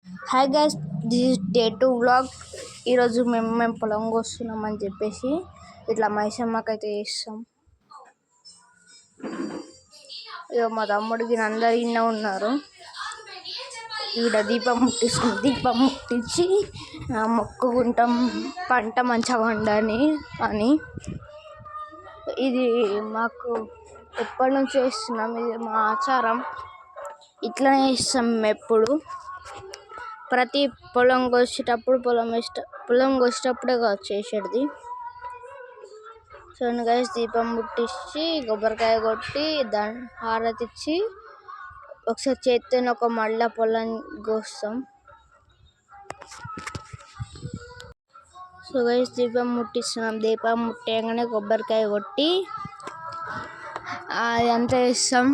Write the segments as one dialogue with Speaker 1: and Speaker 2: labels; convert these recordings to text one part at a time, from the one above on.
Speaker 1: Hi guys, this is day 2 vlog. ఈరోజు మేము పొలం కోస్తున్నామని చెప్పేసి ఇట్లా మైసమ్మకైతే చేస్తాం. ఇక మా తమ్ముడికి అందరు ఇన్న ఉన్నారు. ఈడ దీపం ముట్టించి మొక్కుకుంటాం పంట మంచిగా వండని అని. ఇది మాకు ఎప్పటి నుంచి చేస్తున్నాం, ఇది మా ఆచారం. ఇట్లనే చేస్తాం ఎప్పుడు. ప్రతి పొలం కోసేటప్పుడు పొలం కోసేటప్పుడే కాదు చేసేది. సో గైస్, దీపం ముట్టించి కొబ్బరికాయ కొట్టి దాని హారతి ఇచ్చి ఒకసారి చేతితో ఒక మళ్ళా పొలం కోస్తాం. సో గైస్, దీపం ముట్టిస్తున్నాం. దీపం ముట్టేయగానే కొబ్బరికాయ కొట్టి అదంతా వేస్తాం.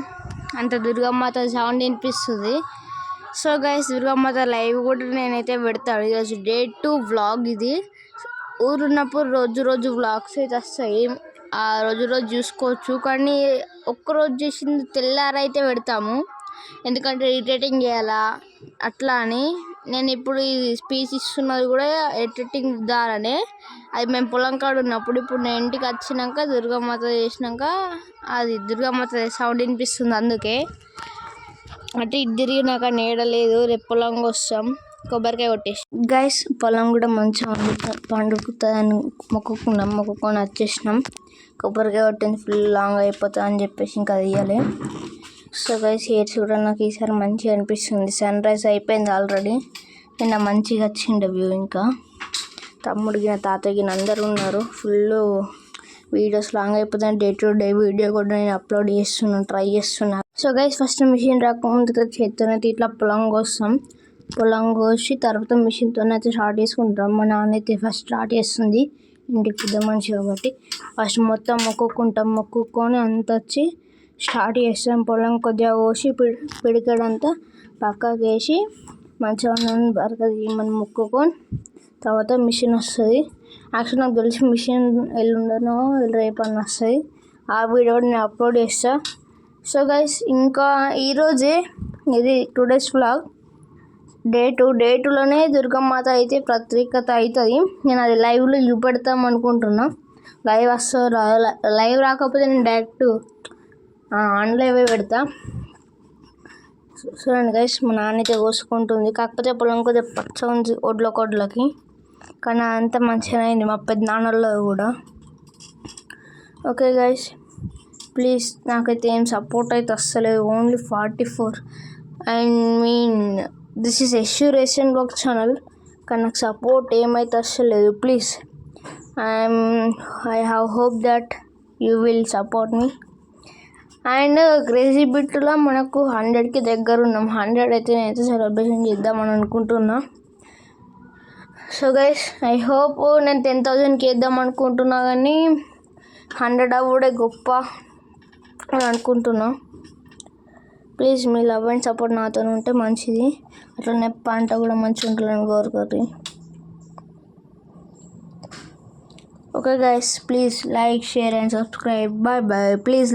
Speaker 1: అంత దుర్గమ్మాత సౌండ్ వినిపిస్తుంది. సో గైస్, దుర్గమ్మాత లైవ్ కూడా నేనైతే పెడతాను. ఈరోజు డే 2 వ్లాగ్. ఇది ఊరున్నప్పుడు రోజు వ్లాగ్స్ అయితే వస్తాయి. ఆ రోజు చూసుకోవచ్చు. కానీ ఒక్కరోజు చేసింది తెల్లారైతే పెడతాము, ఎందుకంటే ఎడిటింగ్ చేయాలా అట్లా అని. నేను ఇప్పుడు ఈ స్పీచ్ ఇస్తున్నది కూడా ఎడిటింగ్ ద్వారానే. అది మేము పొలం కాడ ఉన్నప్పుడు. ఇప్పుడు నేను ఇంటికి వచ్చినాక దుర్గమ్మాత చేసినాక అది దుర్గమ్మాత సౌండ్ వినిపిస్తుంది. అందుకే అంటే ఇటు తిరిగినాక నీడలేదు. రేపు పొలం వస్తాం, కొబ్బరికాయ కొట్టేసి గైస్ పొలం కూడా మంచిగా పండుతుందని మొక్కుకొని వచ్చేసినాం. కొబ్బరికాయ కొట్టింది ఫుల్ లాంగ్ అయిపోతుంది అని చెప్పేసి ఇంకా తీయాలి. సో గైస్, హెయిర్స్ కూడా నాకు ఈసారి మంచిగా అనిపిస్తుంది. సన్ రైజ్ అయిపోయింది ఆల్రెడీ. నిన్న మంచిగా వచ్చిండే వ్యూ. ఇంకా తమ్ముడికి తాతయ్యకి అందరూ ఉన్నారు. ఫుల్ వీడియోస్ లాంగ్ అయిపోతుంది. డే టు డే వీడియో కూడా నేను అప్లోడ్ ట్రై చేస్తున్నాను. సో గైస్, ఫస్ట్ మిషన్ రాకముందు చేత్తోనైతే ఇట్లా పొలం కోసి తర్వాత మిషన్తో అయితే స్టార్ట్ చేసుకుంటాం. మా నాన్న అయితే ఫస్ట్ స్టార్ట్ చేస్తుంది. ఇంటికి పెద్ద మనిషి కాబట్టి ఫస్ట్ మొత్తం మొక్కుకొని అంత వచ్చి స్టార్ట్ చేస్తాం. పొలం కొద్దిగా కోసి పిడికడంతా పక్కకు వేసి మంచిగా బరక తీయమని మొక్కుకొని తర్వాత మిషన్ వస్తుంది. యాక్చువల్ నాకు తెలిసి మిషన్ ఎల్లుండనో రేపన్నా వస్తుంది. ఆ వీడియో నేను అప్లోడ్ చేస్తాను. సో గైస్, ఇంకా ఈరోజే ఇది టుడేస్ వ్లాగ్. డే 2లోనే దుర్గమ్మాత అయితే ప్రత్యేకత అవుతుంది. నేను అది లైవ్లో చూపెడతాం అనుకుంటున్నా. లైవ్ వస్తా లైవ్ రాకపోతే నేను డైరెక్ట్ ఆన్లైవే పెడతా. చూడండి గైస్, మా నాన్న అయితే కోసుకుంటుంది. కాకపోతే పొలం కొద్దిగా పచ్చ ఉంది ఒడ్లకి, కానీ అంత మంచిగా అయింది మా పెద్ద నాన్నలో కూడా. ఓకే గైస్, ప్లీజ్ నాకైతే ఏం సపోర్ట్ అయితే వస్తలేదు. Only 44. This is Yashu ration blog channel, కానీ నాకు సపోర్ట్ ఏమైతే వస్తలేదు. Please I have hope that you will support me. And crazy బిట్లో మనకు 100కి దగ్గర ఉన్నాం. 100 అయితే నేనైతే సెలబ్రేషన్ చేద్దామని అనుకుంటున్నా. సో గైస్, ఐ హోప్ నేను 10,000కి వేద్దాం అనుకుంటున్నా, కానీ 100 అవ్వడే గొప్ప అని అనుకుంటున్నా. ప్లీజ్ మీ లవ్ అండ్ సపోర్ట్ నాతో ఉంటే మంచిది. అట్లనే పంట కూడా మంచిగా ఉంటుందని కోరుకోరు. Okay guys, please like, share and subscribe. Bye. Please